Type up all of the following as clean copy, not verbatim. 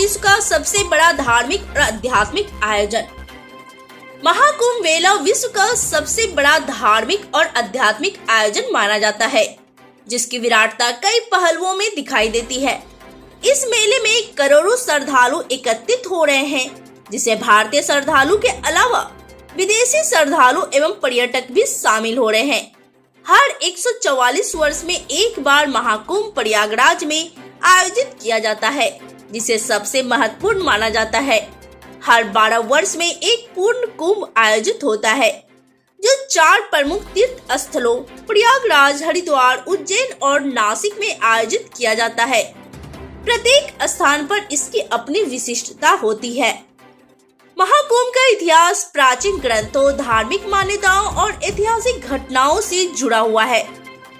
विश्व का सबसे बड़ा धार्मिक और आध्यात्मिक आयोजन। महाकुंभ मेला विश्व का सबसे बड़ा धार्मिक और आध्यात्मिक आयोजन माना जाता है, जिसकी विराटता कई पहलुओं में दिखाई देती है। इस मेले में करोड़ों श्रद्धालु एकत्रित हो रहे हैं, जिसे भारतीय श्रद्धालु के अलावा विदेशी श्रद्धालु एवं पर्यटक भी शामिल हो रहे हैं। हर 144 वर्ष में एक बार महाकुंभ प्रयागराज में आयोजित किया जाता है, जिसे सबसे महत्वपूर्ण माना जाता है। हर 12 वर्ष में एक पूर्ण कुंभ आयोजित होता है, जो 4 प्रमुख तीर्थ स्थलों प्रयागराज, हरिद्वार, उज्जैन और नासिक में आयोजित किया जाता है। प्रत्येक स्थान पर इसकी अपनी विशिष्टता होती है। महाकुंभ का इतिहास प्राचीन ग्रंथों, धार्मिक मान्यताओं और ऐतिहासिक घटनाओं से जुड़ा हुआ है।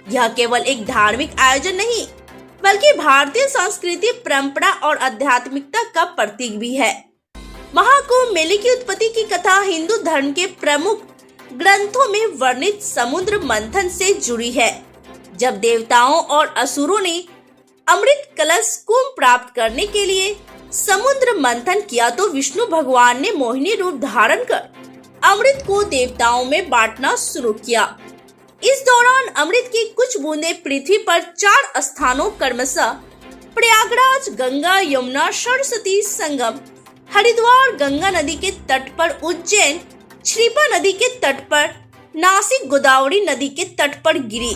यह केवल एक धार्मिक आयोजन नहीं, बल्कि भारतीय संस्कृति, परंपरा और आध्यात्मिकता का प्रतीक भी है। महाकुंभ मेले की उत्पत्ति की कथा हिंदू धर्म के प्रमुख ग्रंथों में वर्णित समुद्र मंथन से जुड़ी है। जब देवताओं और असुरों ने अमृत कलश कुंभ प्राप्त करने के लिए समुद्र मंथन किया, तो विष्णु भगवान ने मोहिनी रूप धारण कर अमृत को देवताओं में बांटना शुरू किया। इस दौरान अमृत की कुछ बूंदें पृथ्वी पर 4 स्थानों क्रमशः प्रयागराज, गंगा, यमुना, सरस्वती संगम, हरिद्वार गंगा नदी के तट पर, उज्जैन क्षिप्रा नदी के तट पर, नासिक गोदावरी नदी के तट पर गिरी।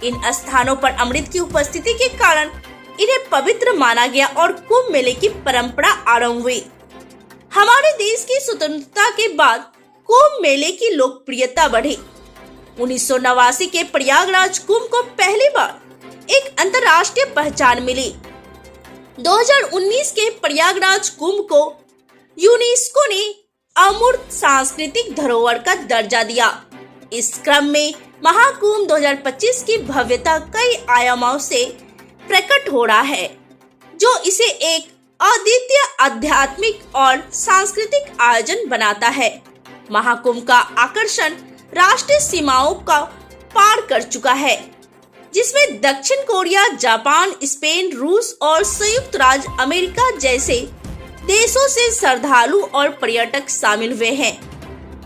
इन स्थानों पर अमृत की उपस्थिति के कारण इन्हें पवित्र माना गया और कुंभ मेले की परंपरा आरंभ हुई। हमारे देश की स्वतंत्रता के बाद कुंभ मेले की लोकप्रियता बढ़ी। 1989 के प्रयागराज कुंभ को पहली बार एक अंतर्राष्ट्रीय पहचान मिली। 2019 के प्रयागराज कुंभ को यूनेस्को ने अमूर्त सांस्कृतिक धरोहर का दर्जा दिया। इस क्रम में महाकुंभ 2025 की भव्यता कई आयामों से प्रकट हो रहा है, जो इसे एक अद्वितीय आध्यात्मिक और सांस्कृतिक आयोजन बनाता है। महाकुंभ का आकर्षण राष्ट्रीय सीमाओं का पार कर चुका है, जिसमें दक्षिण कोरिया, जापान, स्पेन, रूस और संयुक्त राज्य अमेरिका जैसे देशों से श्रद्धालु और पर्यटक शामिल हुए हैं।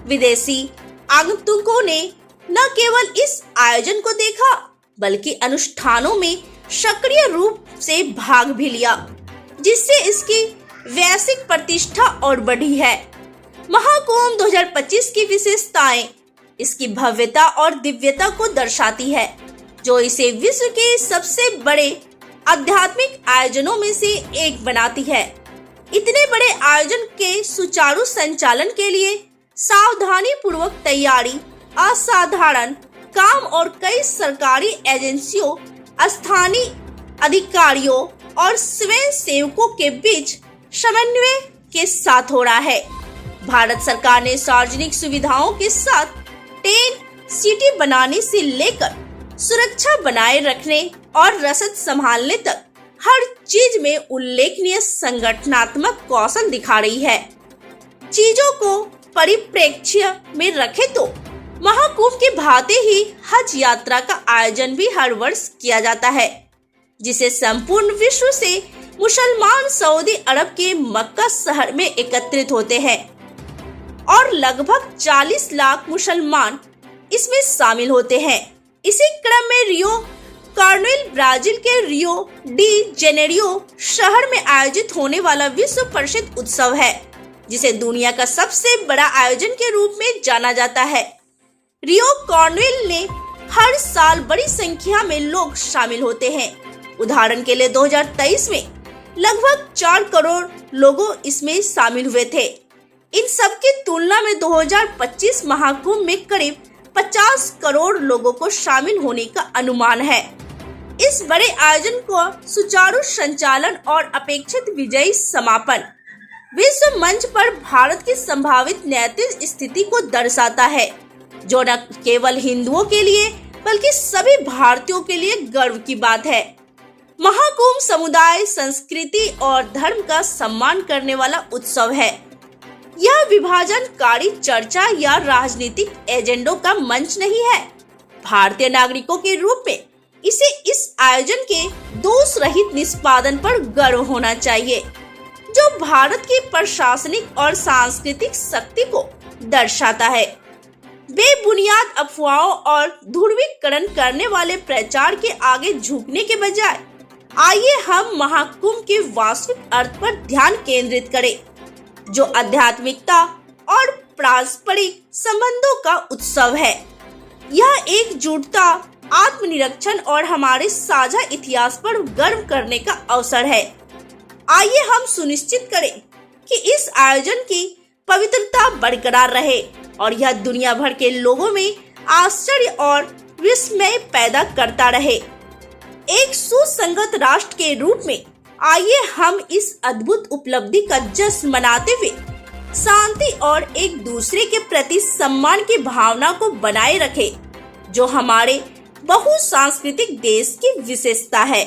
विदेशी आगंतुकों ने न केवल इस आयोजन को देखा, बल्कि अनुष्ठानों में सक्रिय रूप से भाग भी लिया, जिससे इसकी वैश्विक प्रतिष्ठा और बढ़ी है। महाकुंभ 2025 की विशेषताएं इसकी भव्यता और दिव्यता को दर्शाती है, जो इसे विश्व के सबसे बड़े आध्यात्मिक आयोजनों में से एक बनाती है। इतने बड़े आयोजन के सुचारू संचालन के लिए सावधानी पूर्वक तैयारी, असाधारण काम और कई सरकारी एजेंसियों, स्थानीय अधिकारियों और स्वयं सेवकों के बीच समन्वय के साथ हो रहा है। भारत सरकार ने सार्वजनिक सुविधाओं के साथ टेंट सिटी बनाने से लेकर सुरक्षा बनाए रखने और रसद संभालने तक हर चीज में उल्लेखनीय संगठनात्मक कौशल दिखा रही है। चीजों को परिप्रेक्ष्य में रखे तो महाकुंभ की भांति ही हज यात्रा का आयोजन भी हर वर्ष किया जाता है, जिसे संपूर्ण विश्व से मुसलमान सऊदी अरब के मक्का शहर में एकत्रित होते हैं और लगभग 40 लाख मुसलमान इसमें शामिल होते हैं। इसी क्रम में रियो कार्निवल, ब्राजील के रियो डी जेनेरियो शहर में आयोजित होने वाला विश्व प्रसिद्ध उत्सव है, जिसे दुनिया का सबसे बड़ा आयोजन के रूप में जाना जाता है। रियो कार्निवल में हर साल बड़ी संख्या में लोग शामिल होते हैं। उदाहरण के लिए 2023 में लगभग 4 करोड़ लोगों इसमें शामिल हुए थे। इन सब की तुलना में 2025 महाकुंभ में करीब 50 करोड़ लोगों को शामिल होने का अनुमान है। इस बड़े आयोजन को सुचारू संचालन और अपेक्षित विजयी समापन विश्व मंच पर भारत की संभावित नैतिक स्थिति को दर्शाता है, जो न केवल हिंदुओं के लिए बल्कि सभी भारतीयों के लिए गर्व की बात है। महाकुंभ समुदाय, संस्कृति और धर्म का सम्मान करने वाला उत्सव है। यह विभाजनकारी चर्चा या राजनीतिक एजेंडों का मंच नहीं है। भारतीय नागरिकों के रूप में इसे इस आयोजन के दोष रहित निष्पादन पर गर्व होना चाहिए। जो भारत की प्रशासनिक और सांस्कृतिक शक्ति को दर्शाता है। बेबुनियाद अफवाहों और ध्रुवीकरण करने वाले प्रचार के आगे झुकने के बजाय आइए हम महाकुंभ के वास्तविक अर्थ पर ध्यान केंद्रित करें, जो आध्यात्मिकता और पारस्परिक संबंधों का उत्सव है। यह एकजुटता, आत्मनिरीक्षण और हमारे साझा इतिहास पर गर्व करने का अवसर है। आइए हम सुनिश्चित करें कि इस आयोजन की पवित्रता बरकरार रहे और यह दुनिया भर के लोगों में आश्चर्य और विस्मय पैदा करता रहे। एक सुसंगत राष्ट्र के रूप में आइए हम इस अद्भुत उपलब्धि का जश्न मनाते हुए शांति और एक दूसरे के प्रति सम्मान की भावना को बनाए रखें, जो हमारे बहुसांस्कृतिक देश की विशेषता है।